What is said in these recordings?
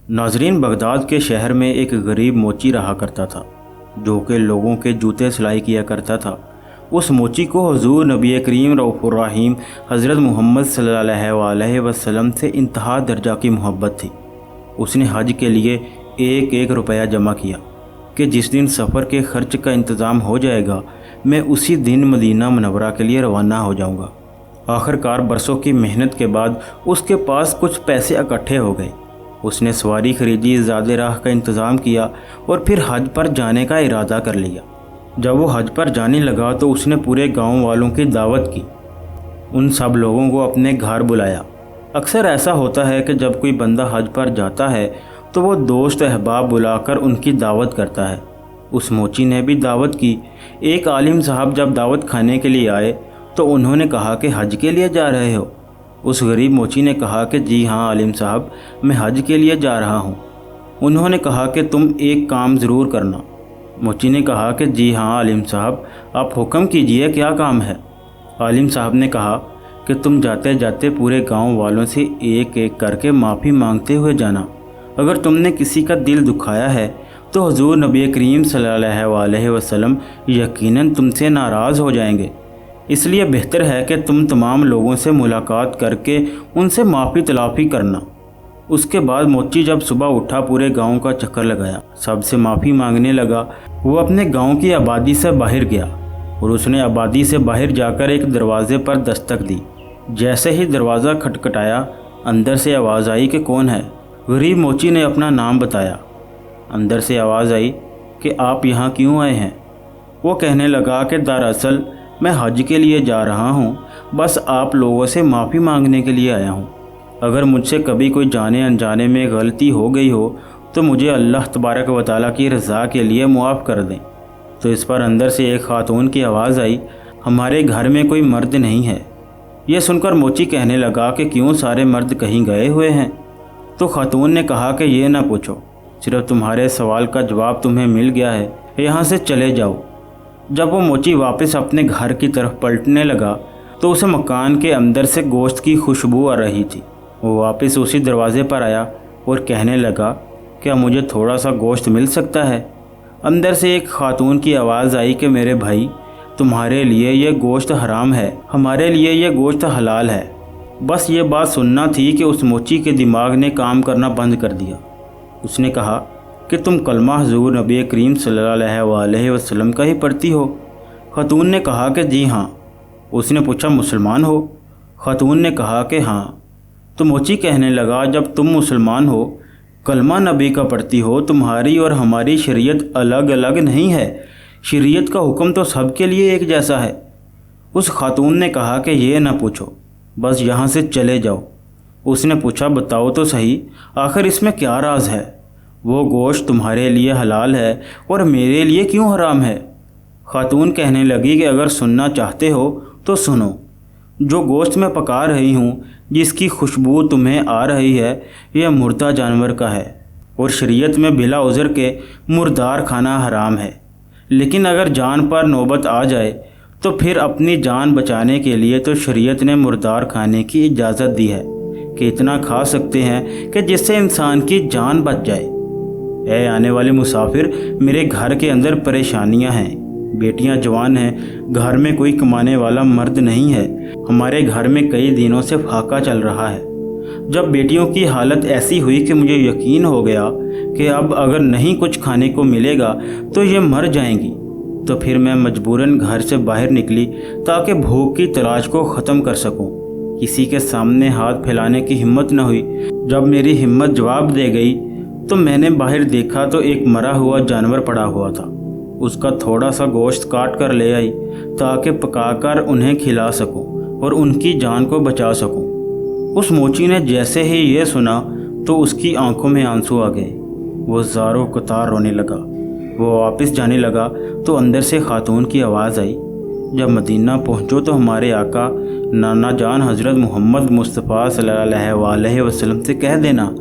ناظرین، بغداد کے شہر میں ایک غریب موچی رہا کرتا تھا جو کہ لوگوں کے جوتے سلائی کیا کرتا تھا۔ اس موچی کو حضور نبی کریم رؤوف الرحیم حضرت محمد صلی اللہ علیہ وسلم سے انتہا درجہ کی محبت تھی۔ اس نے حج کے لیے ایک ایک روپیہ جمع کیا کہ جس دن سفر کے خرچ کا انتظام ہو جائے گا میں اسی دن مدینہ منورہ کے لیے روانہ ہو جاؤں گا۔ آخر کار برسوں کی محنت کے بعد اس کے پاس کچھ پیسے اکٹھے ہو گئے۔ اس نے سواری خریدی، زاد راہ کا انتظام کیا اور پھر حج پر جانے کا ارادہ کر لیا۔ جب وہ حج پر جانے لگا تو اس نے پورے گاؤں والوں کی دعوت کی۔ ان سب لوگوں کو اپنے گھر بلایا۔ اکثر ایسا ہوتا ہے کہ جب کوئی بندہ حج پر جاتا ہے تو وہ دوست احباب بلا کر ان کی دعوت کرتا ہے۔ اس موچی نے بھی دعوت کی۔ ایک عالم صاحب جب دعوت کھانے کے لیے آئے تو انہوں نے کہا کہ حج کے لیے جا رہے ہو؟ اس غریب موچی نے کہا کہ جی ہاں عالم صاحب، میں حج کے لیے جا رہا ہوں۔ انہوں نے کہا کہ تم ایک کام ضرور کرنا۔ موچی نے کہا کہ جی ہاں عالم صاحب، آپ حکم کیجئے، کیا کام ہے؟ عالم صاحب نے کہا کہ تم جاتے جاتے پورے گاؤں والوں سے ایک ایک کر کے معافی مانگتے ہوئے جانا۔ اگر تم نے کسی کا دل دکھایا ہے تو حضور نبی کریم صلی اللہ علیہ وسلم یقیناً تم سے ناراض ہو جائیں گے۔ اس لیے بہتر ہے کہ تم تمام لوگوں سے ملاقات کر کے ان سے معافی تلافی کرنا۔ اس کے بعد موچی جب صبح اٹھا پورے گاؤں کا چکر لگایا، سب سے معافی مانگنے لگا۔ وہ اپنے گاؤں کی آبادی سے باہر گیا اور اس نے آبادی سے باہر جا کر ایک دروازے پر دستک دی۔ جیسے ہی دروازہ کھٹکھٹایا، اندر سے آواز آئی کہ کون ہے؟ غریب موچی نے اپنا نام بتایا۔ اندر سے آواز آئی کہ آپ یہاں کیوں آئے ہیں؟ وہ کہنے لگا کہ دراصل میں حج کے لیے جا رہا ہوں، بس آپ لوگوں سے معافی مانگنے کے لیے آیا ہوں۔ اگر مجھ سے کبھی کوئی جانے انجانے میں غلطی ہو گئی ہو تو مجھے اللہ تبارک و تعالیٰ کی رضا کے لیے معاف کر دیں۔ تو اس پر اندر سے ایک خاتون کی آواز آئی، ہمارے گھر میں کوئی مرد نہیں ہے۔ یہ سن کر موچی کہنے لگا کہ کیوں سارے مرد کہیں گئے ہوئے ہیں؟ تو خاتون نے کہا کہ یہ نہ پوچھو، صرف تمہارے سوال کا جواب تمہیں مل گیا ہے، یہاں سے چلے جاؤ۔ جب وہ موچی واپس اپنے گھر کی طرف پلٹنے لگا تو اسے مکان کے اندر سے گوشت کی خوشبو آ رہی تھی۔ وہ واپس اسی دروازے پر آیا اور کہنے لگا، کیا مجھے تھوڑا سا گوشت مل سکتا ہے؟ اندر سے ایک خاتون کی آواز آئی کہ میرے بھائی، تمہارے لیے یہ گوشت حرام ہے، ہمارے لیے یہ گوشت حلال ہے۔ بس یہ بات سننا تھی کہ اس موچی کے دماغ نے کام کرنا بند کر دیا۔ اس نے کہا کہ تم کلمہ حضور نبی کریم صلی اللہ علیہ وسلم کا ہی پڑھتی ہو؟ خاتون نے کہا کہ جی ہاں۔ اس نے پوچھا مسلمان ہو؟ خاتون نے کہا کہ ہاں۔ تو موچی کہنے لگا، جب تم مسلمان ہو، کلمہ نبی کا پڑھتی ہو، تمہاری اور ہماری شریعت الگ الگ نہیں ہے، شریعت کا حکم تو سب کے لیے ایک جیسا ہے۔ اس خاتون نے کہا کہ یہ نہ پوچھو، بس یہاں سے چلے جاؤ۔ اس نے پوچھا بتاؤ تو صحیح، آخر اس میں کیا راز ہے؟ وہ گوشت تمہارے لیے حلال ہے اور میرے لیے کیوں حرام ہے؟ خاتون کہنے لگی کہ اگر سننا چاہتے ہو تو سنو۔ جو گوشت میں پکا رہی ہوں، جس کی خوشبو تمہیں آ رہی ہے، یہ مردہ جانور کا ہے اور شریعت میں بلا عذر کے مردار کھانا حرام ہے۔ لیکن اگر جان پر نوبت آ جائے تو پھر اپنی جان بچانے کے لیے تو شریعت نے مردار کھانے کی اجازت دی ہے کہ اتنا کھا سکتے ہیں کہ جس سے انسان کی جان بچ جائے۔ اے آنے والے مسافر، میرے گھر کے اندر پریشانیاں ہیں، بیٹیاں جوان ہیں، گھر میں کوئی کمانے والا مرد نہیں ہے، ہمارے گھر میں کئی دنوں سے فاقہ چل رہا ہے۔ جب بیٹیوں کی حالت ایسی ہوئی کہ مجھے یقین ہو گیا کہ اب اگر نہیں کچھ کھانے کو ملے گا تو یہ مر جائیں گی، تو پھر میں مجبوراً گھر سے باہر نکلی تاکہ بھوک کی تلاش کو ختم کر سکوں۔ کسی کے سامنے ہاتھ پھیلانے کی ہمت نہ ہوئی۔ جب میری ہمت جواب دے گئی تو میں نے باہر دیکھا تو ایک مرا ہوا جانور پڑا ہوا تھا۔ اس کا تھوڑا سا گوشت کاٹ کر لے آئی تاکہ پکا کر انہیں کھلا سکوں اور ان کی جان کو بچا سکوں۔ اس موچی نے جیسے ہی یہ سنا تو اس کی آنکھوں میں آنسو آ گئے۔ وہ زاروں قطار رونے لگا۔ وہ واپس جانے لگا تو اندر سے خاتون کی آواز آئی، جب مدینہ پہنچو تو ہمارے آقا نانا جان حضرت محمد مصطفیٰ صلی اللہ علیہ وسلم سے کہہ دینا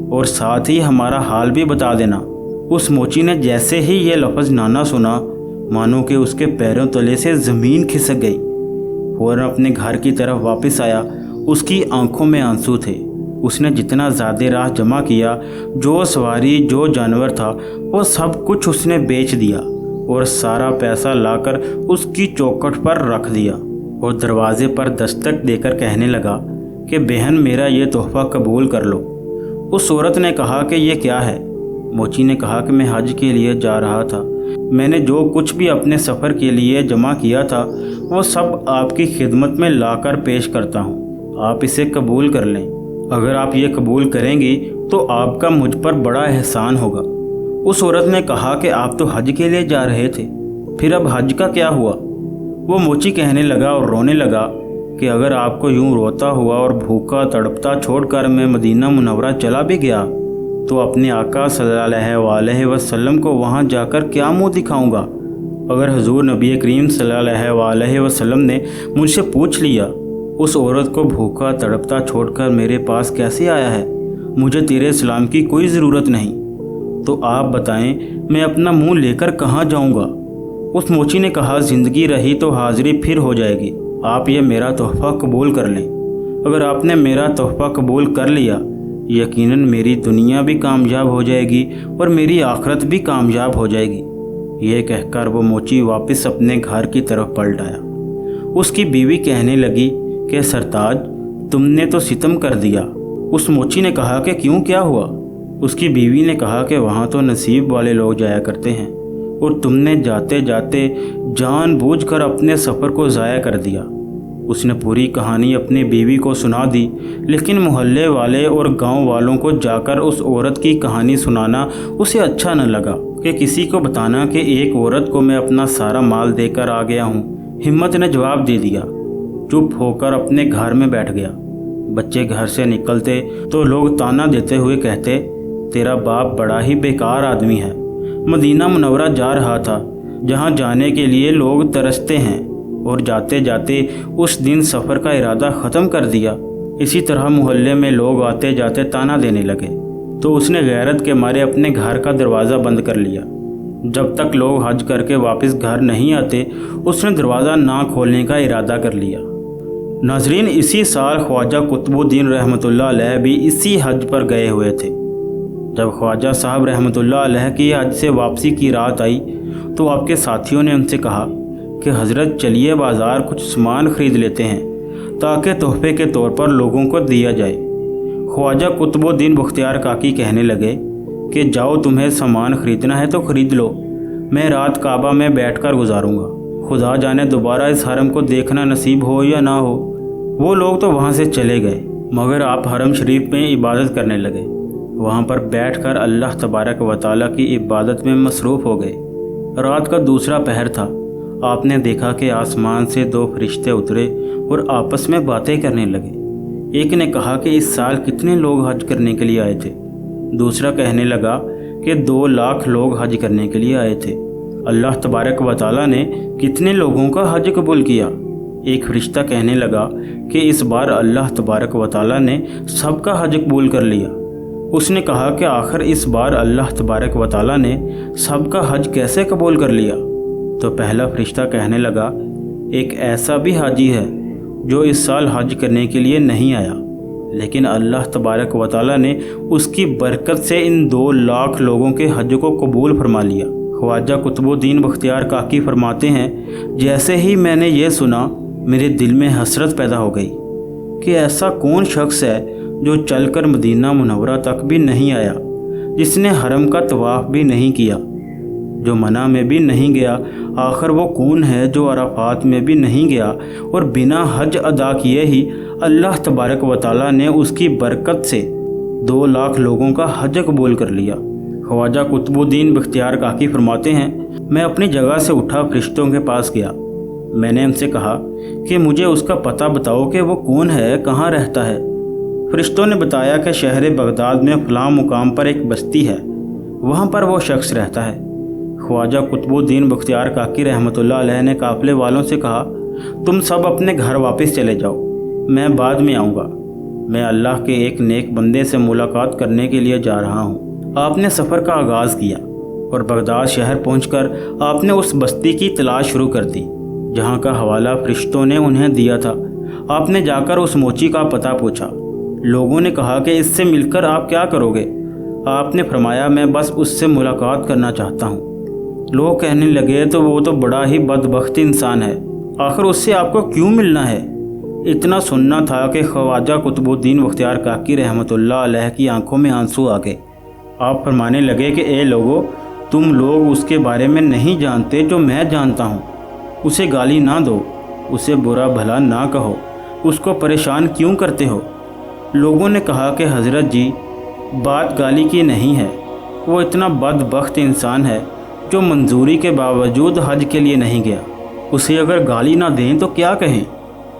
اور ساتھ ہی ہمارا حال بھی بتا دینا۔ اس موچی نے جیسے ہی یہ لفظ نانا سنا، مانو کہ اس کے پیروں تلے سے زمین کھسک گئی۔ فوراً اپنے گھر کی طرف واپس آیا۔ اس کی آنکھوں میں آنسو تھے۔ اس نے جتنا زیادہ راہ جمع کیا، جو سواری جو جانور تھا، وہ سب کچھ اس نے بیچ دیا اور سارا پیسہ لا کر اس کی چوکھٹ پر رکھ دیا اور دروازے پر دستک دے کر کہنے لگا کہ بہن میرا یہ تحفہ قبول کر لو۔ اس عورت نے کہا کہ یہ کیا ہے؟ موچی نے کہا کہ میں حج کے لیے جا رہا تھا، میں نے جو کچھ بھی اپنے سفر کے لیے جمع کیا تھا وہ سب آپ کی خدمت میں لا کر پیش کرتا ہوں، آپ اسے قبول کر لیں۔ اگر آپ یہ قبول کریں گی تو آپ کا مجھ پر بڑا احسان ہوگا۔ اس عورت نے کہا کہ آپ تو حج کے لیے جا رہے تھے، پھر اب حج کا کیا ہوا؟ وہ موچی کہنے لگا اور رونے لگا کہ اگر آپ کو یوں روتا ہوا اور بھوکا تڑپتا چھوڑ کر میں مدینہ منورہ چلا بھی گیا تو اپنے آقا صلی اللہ علیہ وسلم کو وہاں جا کر کیا منہ دکھاؤں گا؟ اگر حضور نبی کریم صلی اللہ علیہ وسلم نے مجھ سے پوچھ لیا اس عورت کو بھوکا تڑپتا چھوڑ کر میرے پاس کیسے آیا ہے، مجھے تیرے سلام کی کوئی ضرورت نہیں، تو آپ بتائیں میں اپنا منہ لے کر کہاں جاؤں گا؟ اس موچی نے کہا زندگی رہی تو حاضری پھر ہو جائے گی، آپ یہ میرا تحفہ قبول کر لیں۔ اگر آپ نے میرا تحفہ قبول کر لیا یقیناً میری دنیا بھی کامیاب ہو جائے گی اور میری آخرت بھی کامیاب ہو جائے گی۔ یہ کہہ کر وہ موچی واپس اپنے گھر کی طرف پلٹ آیا۔ اس کی بیوی کہنے لگی کہ سرتاج تم نے تو ستم کر دیا۔ اس موچی نے کہا کہ کیوں، کیا ہوا؟ اس کی بیوی نے کہا کہ وہاں تو نصیب والے لوگ جایا کرتے ہیں اور تم نے جاتے جاتے جان بوجھ کر اپنے سفر کو ضائع کر دیا۔ اس نے پوری کہانی اپنی بیوی کو سنا دی، لیکن محلے والے اور گاؤں والوں کو جا کر اس عورت کی کہانی سنانا اسے اچھا نہ لگا کہ کسی کو بتانا کہ ایک عورت کو میں اپنا سارا مال دے کر آ گیا ہوں۔ ہمت نے جواب دے دیا، چپ ہو کر اپنے گھر میں بیٹھ گیا۔ بچے گھر سے نکلتے تو لوگ تانا دیتے ہوئے کہتے تیرا باپ بڑا ہی بیکار آدمی ہے، مدینہ منورہ جا رہا تھا جہاں جانے کے لیے لوگ ترستے ہیں اور جاتے جاتے اس دن سفر کا ارادہ ختم کر دیا۔ اسی طرح محلے میں لوگ آتے جاتے تانا دینے لگے تو اس نے غیرت کے مارے اپنے گھر کا دروازہ بند کر لیا۔ جب تک لوگ حج کر کے واپس گھر نہیں آتے اس نے دروازہ نہ کھولنے کا ارادہ کر لیا۔ ناظرین، اسی سال خواجہ قطب الدین رحمۃ اللہ علیہ بھی اسی حج پر گئے ہوئے تھے۔ جب خواجہ صاحب رحمۃ اللہ علیہ کی حج سے واپسی کی رات آئی تو آپ کے ساتھیوں نے ان سے کہا کہ حضرت چلیے بازار کچھ سامان خرید لیتے ہیں تاکہ تحفے کے طور پر لوگوں کو دیا جائے۔ خواجہ قطب الدین بختیار کاکی کہنے لگے کہ جاؤ تمہیں سامان خریدنا ہے تو خرید لو، میں رات کعبہ میں بیٹھ کر گزاروں گا، خدا جانے دوبارہ اس حرم کو دیکھنا نصیب ہو یا نہ ہو۔ وہ لوگ تو وہاں سے چلے گئے مگر آپ حرم شریف میں عبادت کرنے لگے، وہاں پر بیٹھ کر اللہ تبارک و تعالیٰ کی عبادت میں مصروف ہو گئے۔ رات کا دوسرا پہر تھا، آپ نے دیکھا کہ آسمان سے دو فرشتے اترے اور آپس میں باتیں کرنے لگے۔ ایک نے کہا کہ اس سال کتنے لوگ حج کرنے کے لیے آئے تھے؟ دوسرا کہنے لگا کہ 2 لاکھ لوگ حج کرنے کے لیے آئے تھے۔ اللہ تبارک و تعالیٰ نے کتنے لوگوں کا حج قبول کیا؟ ایک فرشتہ کہنے لگا کہ اس بار اللہ تبارک و تعالیٰ نے سب کا حج قبول کر لیا۔ اس نے کہا کہ آخر اس بار اللہ تبارک و تعالیٰ نے سب کا حج کیسے قبول کر لیا؟ تو پہلا فرشتہ کہنے لگا ایک ایسا بھی حاجی ہے جو اس سال حج کرنے کے لیے نہیں آیا، لیکن اللہ تبارک و تعالیٰ نے اس کی برکت سے ان 2 لاکھ لوگوں کے حج کو قبول فرما لیا۔ خواجہ قطب الدین بختیار کاکی فرماتے ہیں جیسے ہی میں نے یہ سنا میرے دل میں حسرت پیدا ہو گئی کہ ایسا کون شخص ہے جو چل کر مدینہ منورہ تک بھی نہیں آیا، جس نے حرم کا طواف بھی نہیں کیا، جو منع میں بھی نہیں گیا، آخر وہ کون ہے جو عرفات میں بھی نہیں گیا اور بنا حج ادا کیے ہی اللہ تبارک و تعالیٰ نے اس کی برکت سے 2 لاکھ لوگوں کا حج قبول کر لیا۔ خواجہ قطب الدین بختیار کاکی فرماتے ہیں میں اپنی جگہ سے اٹھا فرشتوں کے پاس گیا، میں نے ان سے کہا کہ مجھے اس کا پتہ بتاؤ کہ وہ کون ہے، کہاں رہتا ہے۔ فرشتوں نے بتایا کہ شہر بغداد میں فلاں مقام پر ایک بستی ہے، وہاں پر وہ شخص رہتا ہے۔ خواجہ قطب الدین بختیار کاکی رحمۃ اللہ علیہ نے قافلے والوں سے کہا تم سب اپنے گھر واپس چلے جاؤ، میں بعد میں آؤں گا، میں اللہ کے ایک نیک بندے سے ملاقات کرنے کے لیے جا رہا ہوں۔ آپ نے سفر کا آغاز کیا اور بغداد شہر پہنچ کر آپ نے اس بستی کی تلاش شروع کر دی جہاں کا حوالہ فرشتوں نے انہیں دیا تھا۔ آپ نے جا کر اس موچی کا پتہ پوچھا۔ لوگوں نے کہا کہ اس سے مل کر آپ کیا کرو گے؟ آپ نے فرمایا میں بس اس سے ملاقات کرنا چاہتا ہوں۔ لوگ کہنے لگے تو وہ تو بڑا ہی بدبخت انسان ہے، آخر اس سے آپ کو کیوں ملنا ہے؟ اتنا سننا تھا کہ خواجہ قطب الدین بختیار کاکی رحمۃ اللہ علیہ کی آنکھوں میں آنسو آ گئے۔ آپ فرمانے لگے کہ اے لوگو، تم لوگ اس کے بارے میں نہیں جانتے جو میں جانتا ہوں۔ اسے گالی نہ دو، اسے برا بھلا نہ کہو، اس کو پریشان کیوں کرتے ہو؟ لوگوں نے کہا کہ حضرت جی، بات گالی کی نہیں ہے، وہ اتنا بدبخت انسان ہے جو منظوری کے باوجود حج کے لیے نہیں گیا، اسے اگر گالی نہ دیں تو کیا کہیں؟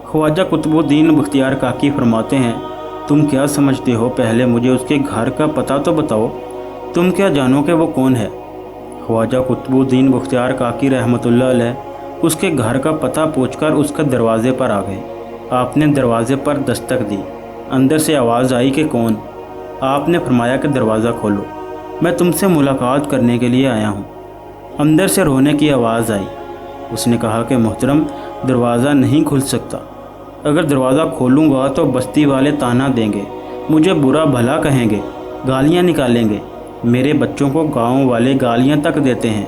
خواجہ قطب الدین بختیار کاکی فرماتے ہیں، تم کیا سمجھتے ہو؟ پہلے مجھے اس کے گھر کا پتہ تو بتاؤ، تم کیا جانو کہ وہ کون ہے؟ خواجہ قطب الدین بختیار کاکی رحمۃ اللہ علیہ اس کے گھر کا پتہ پوچھ کر اس کے دروازے پر آ گئے۔ آپ نے دروازے پر دستک دی، اندر سے آواز آئی کہ کون؟ آپ نے فرمایا کہ دروازہ کھولو، میں تم سے ملاقات کرنے کے لیے آیا ہوں۔ اندر سے رونے کی آواز آئی۔ اس نے کہا کہ محترم، دروازہ نہیں کھل سکتا، اگر دروازہ کھولوں گا تو بستی والے طعنہ دیں گے، مجھے برا بھلا کہیں گے، گالیاں نکالیں گے، میرے بچوں کو گاؤں والے گالیاں تک دیتے ہیں،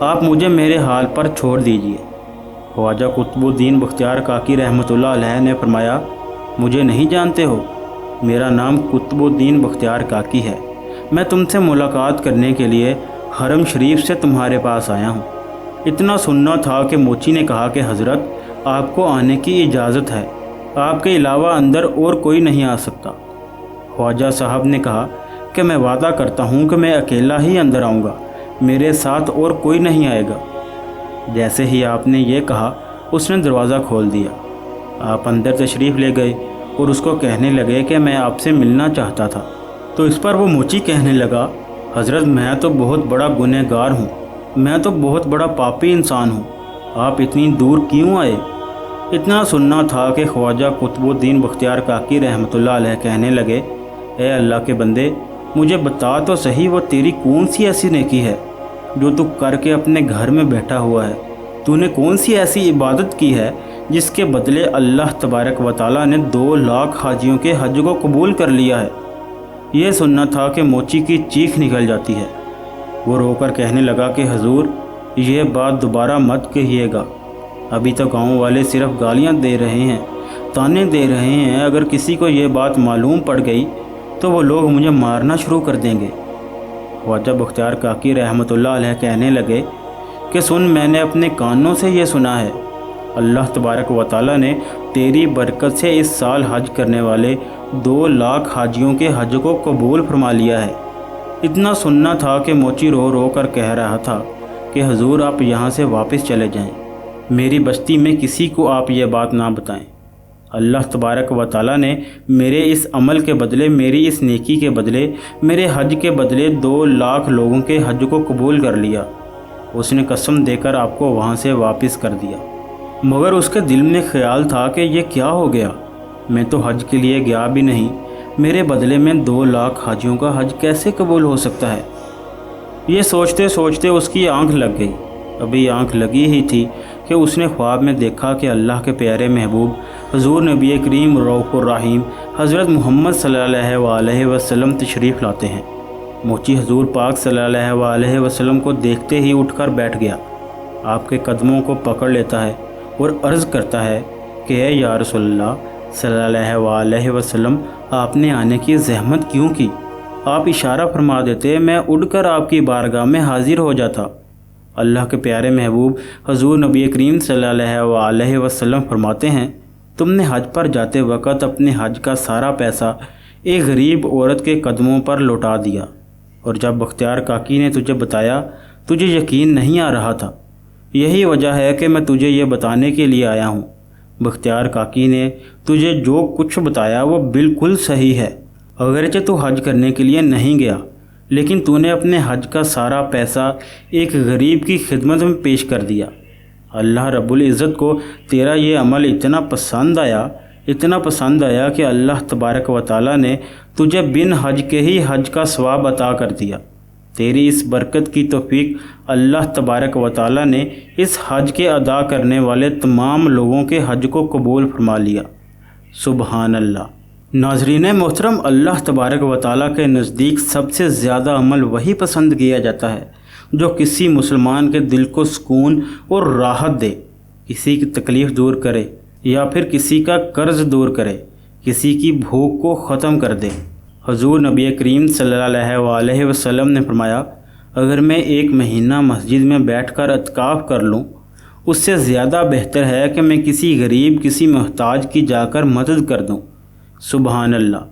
آپ مجھے میرے حال پر چھوڑ دیجئے۔ خواجہ قطب الدین بختیار کاکی رحمۃ اللہ علیہ نے فرمایا، مجھے نہیں جانتے ہو؟ میرا نام قطب الدین بختیار کاکی ہے، میں تم سے ملاقات کرنے کے لیے حرم شریف سے تمہارے پاس آیا ہوں۔ اتنا سننا تھا کہ موچی نے کہا کہ حضرت، آپ کو آنے کی اجازت ہے، آپ کے علاوہ اندر اور کوئی نہیں آ سکتا۔ خواجہ صاحب نے کہا کہ میں وعدہ کرتا ہوں کہ میں اکیلا ہی اندر آؤں گا، میرے ساتھ اور کوئی نہیں آئے گا۔ جیسے ہی آپ نے یہ کہا، اس نے دروازہ کھول دیا۔ آپ اندر تشریف لے گئے اور اس کو کہنے لگے کہ میں آپ سے ملنا چاہتا تھا۔ تو اس پر وہ موچی کہنے لگا، حضرت میں تو بہت بڑا گنہگار ہوں، میں تو بہت بڑا پاپی انسان ہوں، آپ اتنی دور کیوں آئے؟ اتنا سننا تھا کہ خواجہ قطب الدین بختیار کاکی رحمۃ اللہ علیہ کہنے لگے، اے اللہ کے بندے، مجھے بتا تو صحیح وہ تیری کون سی ایسی نیکی ہے جو تو کر کے اپنے گھر میں بیٹھا ہوا ہے؟ تو نے کون سی ایسی عبادت کی ہے جس کے بدلے اللہ تبارک و تعالیٰ نے 2 لاکھ حاجیوں کے حج کو قبول کر لیا ہے؟ یہ سننا تھا کہ موچی کی چیخ نکل جاتی ہے۔ وہ رو کر کہنے لگا کہ حضور، یہ بات دوبارہ مت کہیے گا، ابھی تو گاؤں والے صرف گالیاں دے رہے ہیں، طعنے دے رہے ہیں، اگر کسی کو یہ بات معلوم پڑ گئی تو وہ لوگ مجھے مارنا شروع کر دیں گے۔ خواجہ بختیار کاکی رحمۃ اللہ علیہ کہنے لگے کہ سن، میں نے اپنے کانوں سے یہ سنا ہے، اللہ تبارک و تعالیٰ نے تیری برکت سے اس سال حج کرنے والے 2 لاکھ حاجیوں کے حج کو قبول فرما لیا ہے۔ اتنا سننا تھا کہ موچی رو رو کر کہہ رہا تھا کہ حضور، آپ یہاں سے واپس چلے جائیں، میری بستی میں کسی کو آپ یہ بات نہ بتائیں۔ اللہ تبارک و تعالیٰ نے میرے اس عمل کے بدلے، میری اس نیکی کے بدلے، میرے حج کے بدلے 2 لاکھ لوگوں کے حج کو قبول کر لیا۔ اس نے قسم دے کر آپ کو وہاں سے واپس کر دیا، مگر اس کے دل میں خیال تھا کہ یہ کیا ہو گیا، میں تو حج کے لیے گیا بھی نہیں، میرے بدلے میں 2 لاکھ حاجیوں کا حج کیسے قبول ہو سکتا ہے؟ یہ سوچتے سوچتے اس کی آنکھ لگ گئی۔ ابھی آنکھ لگی ہی تھی کہ اس نے خواب میں دیکھا کہ اللہ کے پیارے محبوب حضور نبی کریم رؤوف الرحیم حضرت محمد صلی اللہ علیہ وسلم تشریف لاتے ہیں۔ موچی حضور پاک صلی اللہ علیہ وسلم کو دیکھتے ہی اٹھ کر بیٹھ گیا، آپ کے قدموں کو پکڑ لیتا ہے اور عرض کرتا ہے کہ اے یا رسول اللہ صلی اللہ علیہ وسلم، آپ نے آنے کی زحمت کیوں کی؟ آپ اشارہ فرما دیتے، میں اڑ کر آپ کی بارگاہ میں حاضر ہو جاتا۔ اللہ کے پیارے محبوب حضور نبی کریم صلی اللہ علیہ وسلم فرماتے ہیں، تم نے حج پر جاتے وقت اپنے حج کا سارا پیسہ ایک غریب عورت کے قدموں پر لوٹا دیا، اور جب بختیار کاکی نے تجھے بتایا، تجھے یقین نہیں آ رہا تھا، یہی وجہ ہے کہ میں تجھے یہ بتانے کے لیے آیا ہوں۔ بختیار کاکی نے تجھے جو کچھ بتایا وہ بالکل صحیح ہے، اگرچہ تو حج کرنے کے لیے نہیں گیا، لیکن تو نے اپنے حج کا سارا پیسہ ایک غریب کی خدمت میں پیش کر دیا۔ اللہ رب العزت کو تیرا یہ عمل اتنا پسند آیا کہ اللہ تبارک و تعالیٰ نے تجھے بن حج کے ہی حج کا ثواب عطا کر دیا۔ تیری اس برکت کی توفیق اللہ تبارک و تعالیٰ نے اس حج کے ادا کرنے والے تمام لوگوں کے حج کو قبول فرما لیا۔ سبحان اللہ۔ ناظرین محترم، اللہ تبارک و تعالیٰ کے نزدیک سب سے زیادہ عمل وہی پسند کیا جاتا ہے جو کسی مسلمان کے دل کو سکون اور راحت دے، کسی کی تکلیف دور کرے یا پھر کسی کا قرض دور کرے، کسی کی بھوک کو ختم کر دے۔ حضور نبی کریم صلی اللہ علیہ وسلم نے فرمایا، اگر میں ایک مہینہ مسجد میں بیٹھ کر اعتکاف کر لوں، اس سے زیادہ بہتر ہے کہ میں کسی غریب، کسی محتاج کی جا کر مدد کر دوں۔ سبحان اللہ۔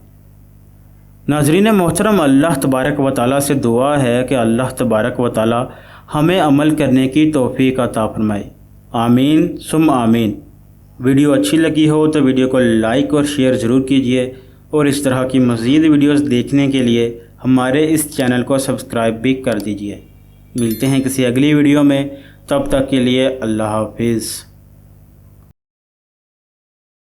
ناظرین محترم، اللہ تبارک و تعالیٰ سے دعا ہے کہ اللہ تبارک و تعالیٰ ہمیں عمل کرنے کی توفیق عطا فرمائے۔ آمین ثم آمین۔ ویڈیو اچھی لگی ہو تو ویڈیو کو لائک اور شیئر ضرور کیجیے، اور اس طرح کی مزید ویڈیوز دیکھنے کے لیے ہمارے اس چینل کو سبسکرائب بھی کر دیجیے۔ ملتے ہیں کسی اگلی ویڈیو میں، تب تک کے لیے اللہ حافظ۔